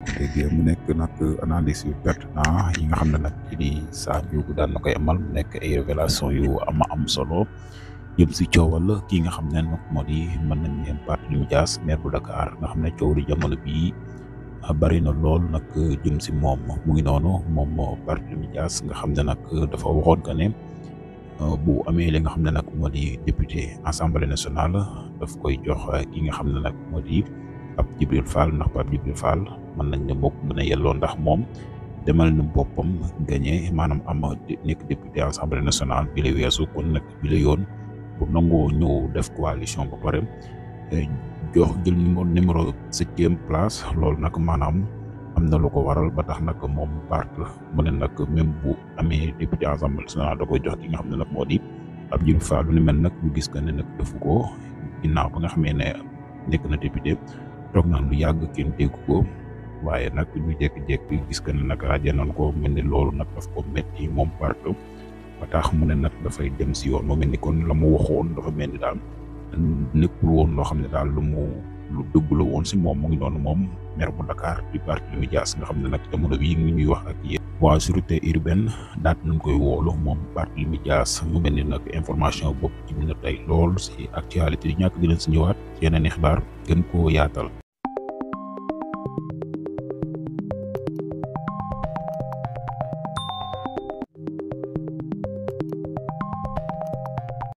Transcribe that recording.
léegi mu nekk nag analyse yu pertinent yi nga xam ne nag kii di Sa Ndiogou daan na koy amal mu nekk ay révélation yu am solo jëm si coowal kii nga xam ne nag moo di mën nañ leen Barthélémy Dias maire bu Dakar nga xam ne coow li jamono bii bari na lool nag jëm si moom mu ngi noonu moom Barthélémy Dias nga xam ne nag dafa waxoon que ne bu amee li nga xam ne nag moo di député assemblée nationale daf koy jox ki nga xam ne nag moo di Pape Djibril Fall ndax Pape Djibril Fall mën nañ ne bokk gën a yelloo ndax moom demal na boppam gagné maanaam am nekk député assemblée nationale bi la weesu kon nag bi la yoon bu nangoo ñëw def coalition ba pare jox jël numéro 7e place loolu nag maanaam am na lu ko waral ba tax nag moom Bart mu ne nag même bu amee député assemblée nationale da koy jox ki nga xam ne nag moo di Pape Djibril Fall lu ni mel nag ñu gis que ne nag defu ko ginnaaw ba nga xamee ne nekk na député toog naan lu yàgg kenn dégg ko waaye nag ñu jékki-jékki gis que ne nag rajo nañ ko mel ni loolu nag daf ko metti moom Bart ba tax mu ne nag dafay dem si yoon mu mel ni kon la mu waxoon dafa mel ni daal nekkul woon loo xam ne daal lu dëgg la woon si moom mu ngi noonu moom maire bu Dakar di Barthélémy Dias nga xam ne nag jamono bii ngi ñuy wax ak yéen waa sûreté urbaine daat nañ koy woolu moom Barthélémy Dias mu mel ni nag information boobu ci na tey lool si actualité yi ñàkk di leen si ñëwaat yeneen i xibaar gën koo yaatal.